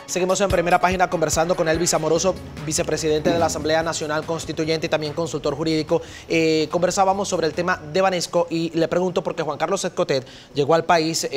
Seguimos en Primera Página conversando con Elvis Amoroso, vicepresidente de la Asamblea Nacional Constituyente y también consultor jurídico. Conversábamos sobre el tema de Banesco y le pregunto porque Juan Carlos Escotet llegó al país,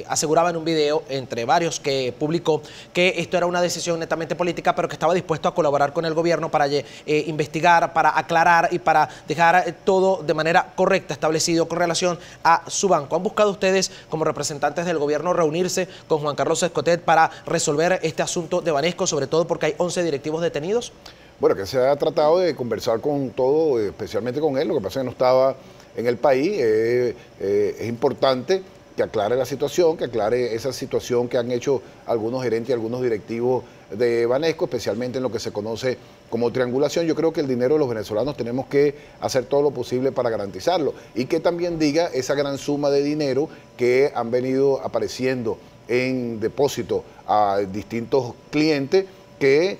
aseguraba en un video, entre varios que publicó, que esto era una decisión netamente política, pero que estaba dispuesto a colaborar con el gobierno para investigar, para aclarar y para dejar todo de manera correcta establecido con relación a su banco. ¿Han buscado ustedes como representantes del gobierno reunirse con Juan Carlos Escotet para resolver este asunto de Banesco, sobre todo porque hay 11 directivos detenidos? Bueno, que se ha tratado de conversar con todo, especialmente con él, lo que pasa es que no estaba en el país. Es importante que aclare la situación, que aclare esa situación que han hecho algunos gerentes y algunos directivos de Banesco, especialmente en lo que se conoce como triangulación. Yo creo que el dinero de los venezolanos tenemos que hacer todo lo posible para garantizarlo y que también diga esa gran suma de dinero que han venido apareciendo en depósito a distintos clientes que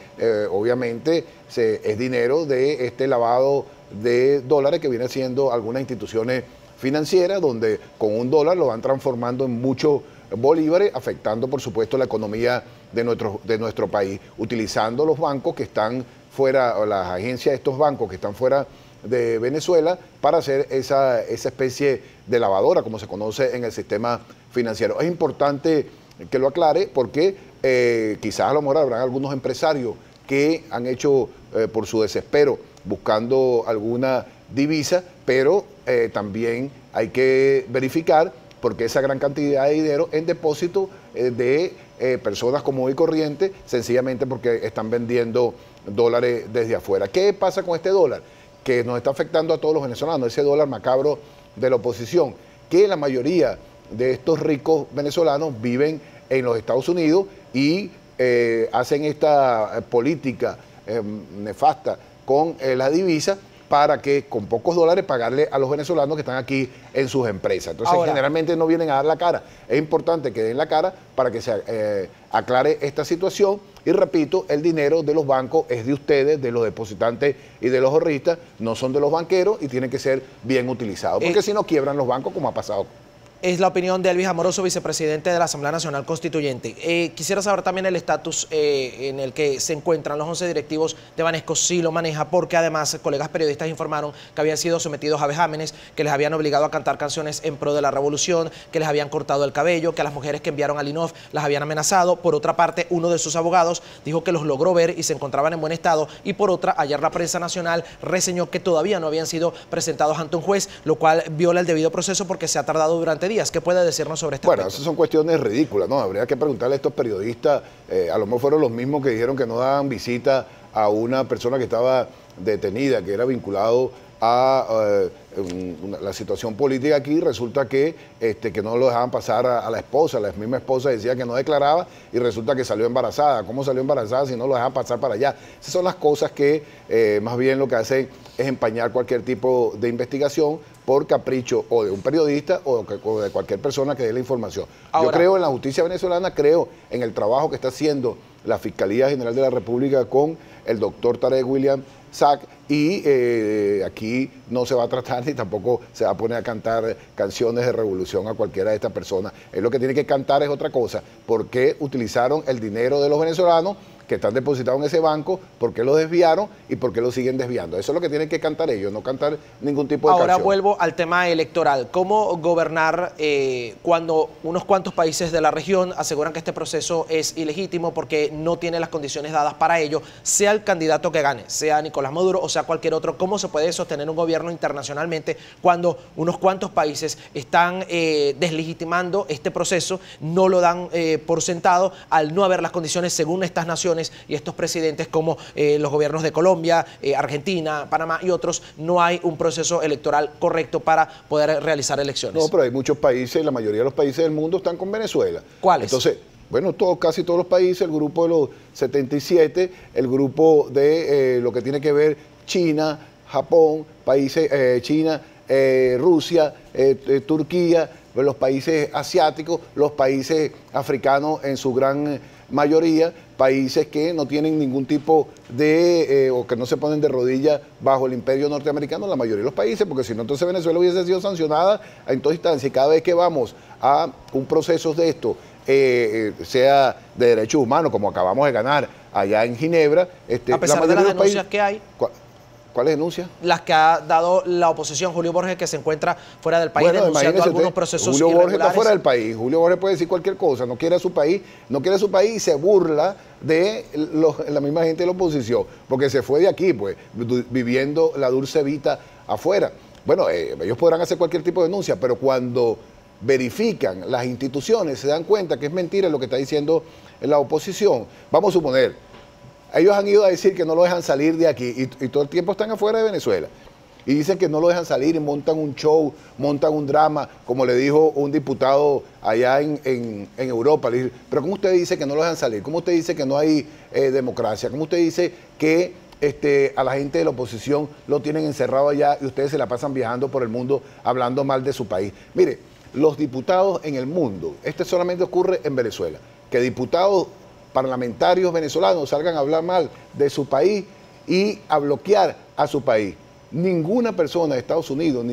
obviamente es dinero de este lavado de dólares que viene haciendo algunas instituciones financieras, donde con $1 lo van transformando en muchos bolívares, afectando por supuesto la economía de nuestro país, utilizando los bancos que están fuera, o las agencias de estos bancos que están fuera de Venezuela para hacer esa especie de lavadora, como se conoce en el sistema financiero. Es importante que lo aclare porque quizás a lo mejor habrán algunos empresarios que han hecho por su desespero buscando alguna divisa, pero también hay que verificar porque esa gran cantidad de dinero en depósito de personas común y corriente, sencillamente porque están vendiendo dólares desde afuera. ¿Qué pasa con este dólar? Que nos está afectando a todos los venezolanos, ese dólar macabro de la oposición, que la mayoría de estos ricos venezolanos viven en los Estados Unidos y hacen esta política nefasta con la divisa para que con pocos dólares pagarle a los venezolanos que están aquí en sus empresas. Entonces, ahora, generalmente no vienen a dar la cara. Es importante que den la cara para que se aclare esta situación. Y repito, el dinero de los bancos es de ustedes, de los depositantes y de los ahorristas, no son de los banqueros y tienen que ser bien utilizados, porque si no quiebran los bancos como ha pasado. Es la opinión de Elvis Amoroso, vicepresidente de la Asamblea Nacional Constituyente. Quisiera saber también el estatus en el que se encuentran los 11 directivos de Banesco, si lo maneja, porque además colegas periodistas informaron que habían sido sometidos a vejámenes, que les habían obligado a cantar canciones en pro de la revolución, que les habían cortado el cabello, que a las mujeres que enviaron al INOF las habían amenazado. Por otra parte, uno de sus abogados dijo que los logró ver y se encontraban en buen estado, y por otra, ayer la prensa nacional reseñó que todavía no habían sido presentados ante un juez, lo cual viola el debido proceso porque se ha tardado durante días. ¿Qué puede decirnos sobre este aspecto? Bueno, esas son cuestiones ridículas, ¿no? Habría que preguntarle a estos periodistas, a lo mejor fueron los mismos que dijeron que no daban visita a una persona que estaba detenida, que era vinculado a la situación política aquí. Resulta que no lo dejaban pasar a la esposa. La misma esposa decía que no declaraba y resulta que salió embarazada. ¿Cómo salió embarazada si no lo dejaban pasar para allá? Esas son las cosas que más bien lo que hacen es empañar cualquier tipo de investigación por capricho o de un periodista o de cualquier persona que dé la información. Ahora, yo creo en la justicia venezolana, creo en el trabajo que está haciendo la Fiscalía General de la República con el doctor Tarek William Saab, y aquí no se va a tratar ni tampoco se va a poner a cantar canciones de revolución a cualquiera de estas personas. Él lo que tiene que cantar es otra cosa: por qué utilizaron el dinero de los venezolanos que están depositados en ese banco, por qué lo desviaron y por qué lo siguen desviando. Eso es lo que tienen que cantar ellos, no cantar ningún tipo de canción. Ahora vuelvo al tema electoral. ¿Cómo gobernar cuando unos cuantos países de la región aseguran que este proceso es ilegítimo porque no tiene las condiciones dadas para ello, sea el candidato que gane, sea Nicolás Maduro o sea cualquier otro? ¿Cómo se puede sostener un gobierno internacionalmente cuando unos cuantos países están deslegitimando este proceso, no lo dan por sentado al no haber las condiciones según estas naciones y estos presidentes como los gobiernos de Colombia, Argentina, Panamá y otros? No hay un proceso electoral correcto para poder realizar elecciones. No, pero hay muchos países, la mayoría de los países del mundo están con Venezuela. ¿Cuáles? Entonces, bueno, casi todos los países, el grupo de los 77, el grupo de lo que tiene que ver China, Japón, países, China, Rusia, Turquía, los países asiáticos, los países africanos en su gran mayoría, países que no tienen ningún tipo de, o que no se ponen de rodillas bajo el imperio norteamericano, la mayoría de los países, porque si no, entonces Venezuela hubiese sido sancionada en toda instancia. Y cada vez que vamos a un proceso de esto sea de derechos humanos, como acabamos de ganar allá en Ginebra. A pesar de las denuncias que hay. ¿Cuáles denuncias? Las que ha dado la oposición, Julio Borges, que se encuentra fuera del país, denunciando algunos procesos Julio Borges irregulares. está fuera del país. Julio Borges puede decir cualquier cosa, no quiere a su país, y se burla de la misma gente de la oposición, porque se fue de aquí, pues, viviendo la dulce vida afuera. Bueno, ellos podrán hacer cualquier tipo de denuncia, pero cuando verifican las instituciones, se dan cuenta que es mentira lo que está diciendo la oposición. Vamos a suponer, ellos han ido a decir que no lo dejan salir de aquí y todo el tiempo están afuera de Venezuela. Y dicen que no lo dejan salir y montan un show, montan un drama, como le dijo un diputado allá en Europa. Le dije, pero ¿cómo usted dice que no lo dejan salir? ¿Cómo usted dice que no hay democracia? ¿Cómo usted dice que a la gente de la oposición lo tienen encerrado allá y ustedes se la pasan viajando por el mundo hablando mal de su país? Mire, los diputados en el mundo, solamente ocurre en Venezuela, que diputados parlamentarios venezolanos salgan a hablar mal de su país y a bloquear a su país. Ninguna persona de Estados Unidos,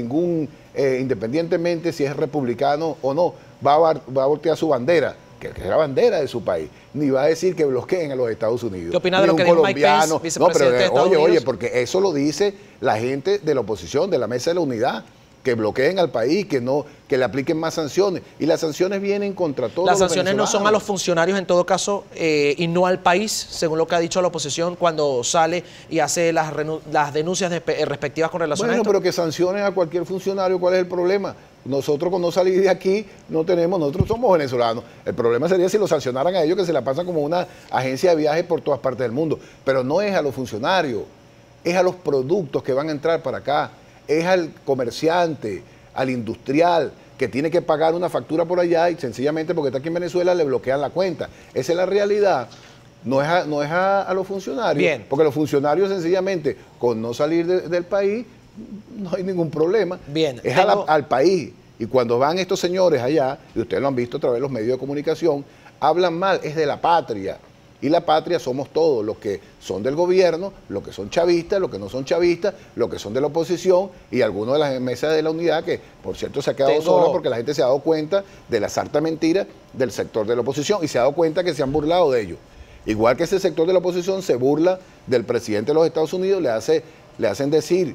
independientemente si es republicano o no, va a voltear su bandera, que es la bandera de su país, ni va a decir que bloqueen a los Estados Unidos. ¿Qué opina de lo que dijo Mike Pence, vicepresidente de Estados Unidos? Oye, porque eso lo dice la gente de la oposición, de la Mesa de la Unidad, que bloqueen al país, que le apliquen más sanciones. Y las sanciones vienen contra todos los venezolanos. Las sanciones no son a los funcionarios en todo caso y no al país, según lo que ha dicho la oposición cuando sale y hace las denuncias respectivas con relación a esto. Bueno, pero que sanciones a cualquier funcionario, ¿cuál es el problema? Nosotros con no salir de aquí nosotros somos venezolanos. El problema sería si lo sancionaran a ellos, que se la pasan como una agencia de viajes por todas partes del mundo. Pero no es a los funcionarios, es a los productos que van a entrar para acá. Es al comerciante, al industrial, que tiene que pagar una factura por allá y sencillamente porque está aquí en Venezuela le bloquean la cuenta. Esa es la realidad. No es a los funcionarios. Bien. Porque los funcionarios sencillamente, con no salir del país, no hay ningún problema. Bien. Es al país. Y cuando van estos señores allá, y ustedes lo han visto a través de los medios de comunicación, hablan mal, es de la patria. Y la patria somos todos, los que son del gobierno, los que son chavistas, los que no son chavistas, los que son de la oposición y algunos de las mesas de la unidad, que por cierto se ha quedado sola porque la gente se ha dado cuenta de la sarta mentira del sector de la oposición y se ha dado cuenta que se han burlado de ellos. Igual que ese sector de la oposición se burla del presidente de los Estados Unidos, le hacen decir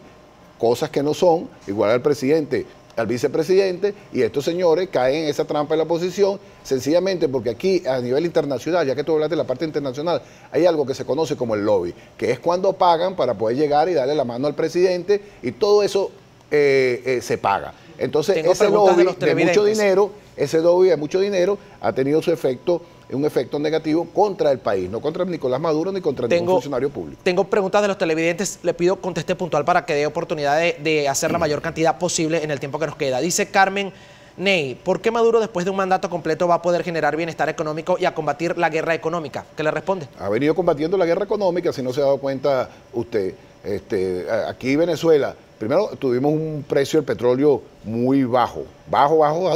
cosas que no son, igual al presidente, al vicepresidente, y estos señores caen en esa trampa de la oposición, sencillamente porque aquí a nivel internacional, ya que tú hablaste de la parte internacional, hay algo que se conoce como el lobby, que es cuando pagan para poder llegar y darle la mano al presidente, y todo eso se paga. Entonces ese lobby de mucho dinero ha tenido su efecto, un efecto negativo contra el país, no contra Nicolás Maduro ni contra ningún funcionario público. Tengo preguntas de los televidentes, le pido conteste puntual para que dé oportunidad de hacer la mayor cantidad posible en el tiempo que nos queda. Dice Carmen Ney, ¿por qué Maduro después de un mandato completo va a poder generar bienestar económico y a combatir la guerra económica? ¿Qué le responde? Ha venido combatiendo la guerra económica, si no se ha dado cuenta usted. Aquí en Venezuela, primero tuvimos un precio del petróleo muy bajo,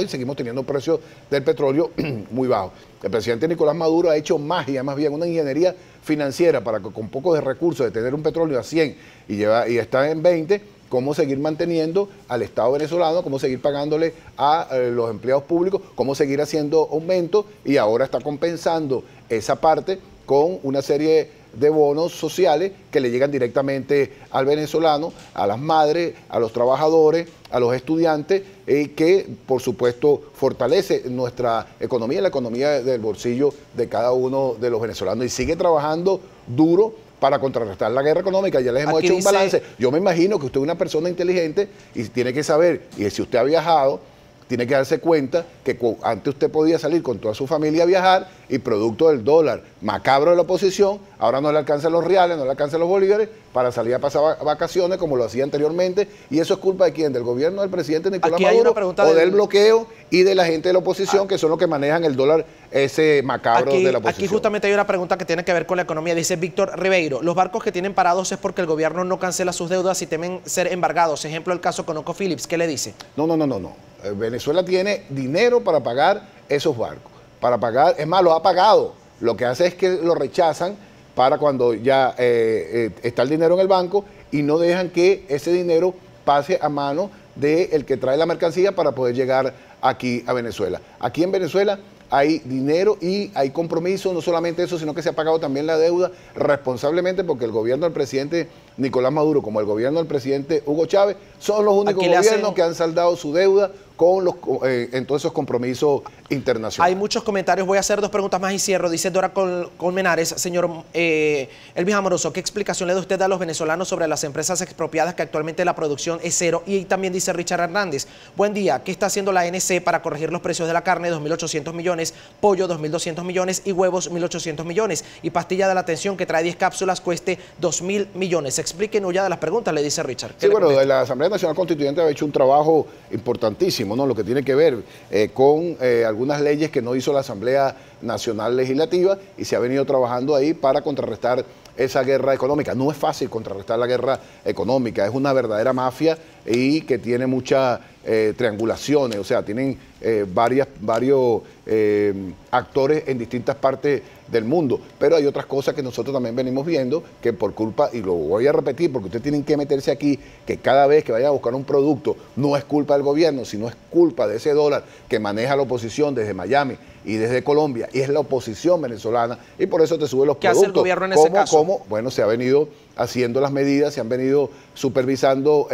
y seguimos teniendo un precio del petróleo muy bajo. El presidente Nicolás Maduro ha hecho magia, más bien una ingeniería financiera para que con pocos de recursos, de tener un petróleo a 100 y está en 20, cómo seguir manteniendo al Estado venezolano, cómo seguir pagándole a los empleados públicos, cómo seguir haciendo aumentos y ahora está compensando esa parte con una serie de bonos sociales que le llegan directamente al venezolano, a las madres, a los trabajadores, a los estudiantes, que por supuesto fortalece nuestra economía, la economía del bolsillo de cada uno de los venezolanos y sigue trabajando duro para contrarrestar la guerra económica. Ya les hemos hecho un balance. Yo me imagino que usted es una persona inteligente y tiene que saber, y si usted ha viajado, tiene que darse cuenta que antes usted podía salir con toda su familia a viajar y producto del dólar macabro de la oposición, ahora no le alcanzan los reales, no le alcanzan los bolívares para salir a pasar vacaciones como lo hacía anteriormente. ¿Y eso es culpa de quién? ¿Del gobierno del presidente Nicolás Maduro o del bloqueo y de la gente de la oposición que son los que manejan el dólar ese macabro de la oposición? Aquí justamente hay una pregunta que tiene que ver con la economía. Dice Víctor Ribeiro, los barcos que tienen parados es porque el gobierno no cancela sus deudas y temen ser embargados. Ejemplo, el caso con ConocoPhillips. ¿Qué le dice? No. Venezuela tiene dinero para pagar esos barcos. Para pagar, es más, lo ha pagado. Lo que hace es que lo rechazan para cuando ya está el dinero en el banco y no dejan que ese dinero pase a mano del que trae la mercancía para poder llegar aquí a Venezuela. Aquí en Venezuela hay dinero y hay compromiso, no solamente eso, sino que se ha pagado también la deuda responsablemente, porque el gobierno del presidente Nicolás Maduro como el gobierno del presidente Hugo Chávez son los únicos gobiernos que han saldado su deuda con en todos esos compromisos internacionales. Hay muchos comentarios, voy a hacer 2 preguntas más y cierro. Dice Dora Colmenares, señor Elvis Amoroso, ¿qué explicación le da usted a los venezolanos sobre las empresas expropiadas que actualmente la producción es cero? Y también dice Richard Hernández, buen día, ¿qué está haciendo la ANC para corregir los precios de la carne? 2.800 millones, pollo 2.200 millones y huevos 1.800 millones. Y pastilla de la atención que trae 10 cápsulas cueste 2.000 millones. Expliquen ya de las preguntas, le dice Richard. Sí, bueno, la Asamblea Nacional Constituyente ha hecho un trabajo importantísimo, ¿no? Lo que tiene que ver con algunas leyes que no hizo la Asamblea Nacional Legislativa y se ha venido trabajando ahí para contrarrestar esa guerra económica. No es fácil contrarrestar la guerra económica, es una verdadera mafia y que tiene muchas triangulaciones, o sea, tienen varios actores en distintas partes del mundo, pero hay otras cosas que nosotros también venimos viendo que por culpa, y lo voy a repetir porque ustedes tienen que meterse aquí, que cada vez que vayan a buscar un producto no es culpa del gobierno, sino es culpa de ese dólar que maneja la oposición desde Miami y desde Colombia, y es la oposición venezolana, y por eso te sube los productos. ¿Qué hace el gobierno en ese caso? Bueno, se ha venido haciendo las medidas, se han venido supervisando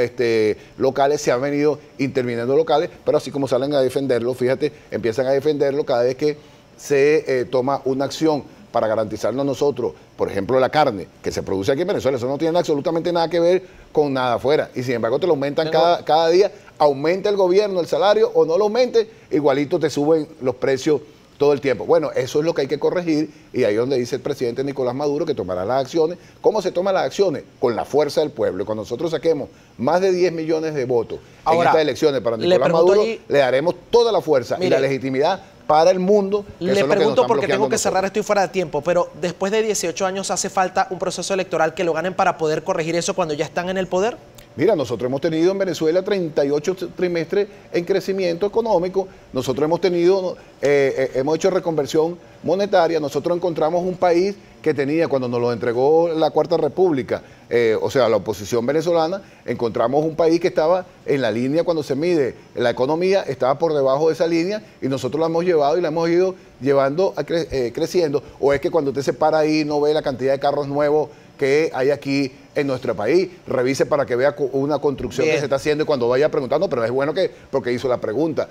locales, se han venido interviniendo locales, pero así como salen a defenderlo, fíjate, empiezan a defenderlo cada vez que se toma una acción para garantizarnos nosotros, por ejemplo, la carne que se produce aquí en Venezuela, eso no tiene absolutamente nada que ver con nada afuera, y sin embargo te lo aumentan cada día, aumenta el gobierno el salario o no lo aumente, igualito te suben los precios todo el tiempo. Bueno, eso es lo que hay que corregir y ahí es donde dice el presidente Nicolás Maduro que tomará las acciones. ¿Cómo se toman las acciones? Con la fuerza del pueblo. Y cuando nosotros saquemos más de 10 millones de votos en estas elecciones para Nicolás Maduro, le daremos toda la fuerza y la legitimidad para el mundo. Le pregunto porque tengo que cerrar, estoy fuera de tiempo, pero después de 18 años hace falta un proceso electoral que lo ganen para poder corregir eso cuando ya están en el poder. Mira, nosotros hemos tenido en Venezuela 38 trimestres en crecimiento económico, nosotros hemos tenido, hemos hecho reconversión monetaria, nosotros encontramos un país que tenía, cuando nos lo entregó la Cuarta República, o sea, la oposición venezolana, encontramos un país que estaba en la línea cuando se mide la economía, estaba por debajo de esa línea y nosotros la hemos llevado y la hemos ido llevando creciendo. O es que cuando usted se para ahí no ve la cantidad de carros nuevos que hay aquí en nuestro país, revise para que vea una construcción que se está haciendo y cuando vaya preguntando, pero es bueno que, porque hizo la pregunta,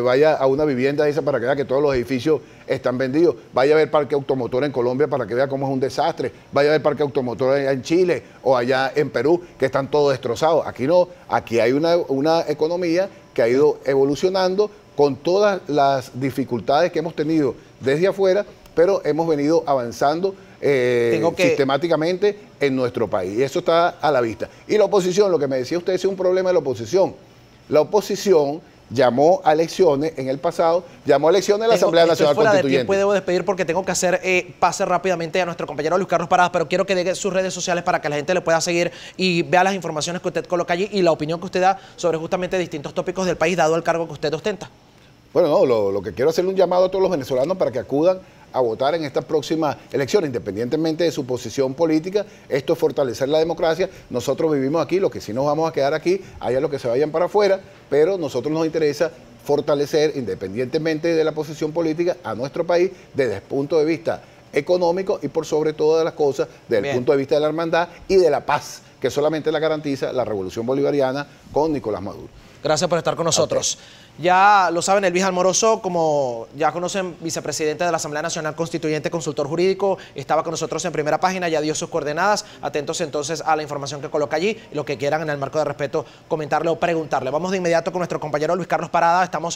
vaya a una vivienda esa para que vea que todos los edificios están vendidos, vaya a ver parque automotor en Colombia para que vea cómo es un desastre, vaya a ver parque automotor allá en Chile o allá en Perú, que están todos destrozados. Aquí no, aquí hay una economía que ha ido evolucionando con todas las dificultades que hemos tenido desde afuera, pero hemos venido avanzando sistemáticamente en nuestro país. Y eso está a la vista. Y la oposición, lo que me decía usted, es un problema de la oposición. La oposición llamó a elecciones en el pasado, llamó a elecciones en la Asamblea Nacional Constituyente. Fuera de tiempo y debo despedir porque tengo que hacer pase rápidamente a nuestro compañero Luis Carlos Paradas, pero quiero que deje sus redes sociales para que la gente le pueda seguir y vea las informaciones que usted coloca allí y la opinión que usted da sobre justamente distintos tópicos del país, dado el cargo que usted ostenta. Bueno, no, lo que quiero es hacerle un llamado a todos los venezolanos para que acudan a votar en estas próximas elecciones, independientemente de su posición política. Esto es fortalecer la democracia. Nosotros vivimos aquí, los que sí nos vamos a quedar aquí, allá los que se vayan para afuera, pero a nosotros nos interesa fortalecer, independientemente de la posición política, a nuestro país desde el punto de vista económico y por sobre todas las cosas, desde el punto de vista de la hermandad y de la paz, que solamente la garantiza la revolución bolivariana con Nicolás Maduro. Gracias por estar con nosotros. Ya lo saben, Elvis Amoroso, como ya conocen, vicepresidente de la Asamblea Nacional Constituyente, consultor jurídico, estaba con nosotros en Primera Página, ya dio sus coordenadas. Atentos entonces a la información que coloca allí y lo que quieran en el marco de respeto comentarle o preguntarle. Vamos de inmediato con nuestro compañero Luis Carlos Parada. Estamos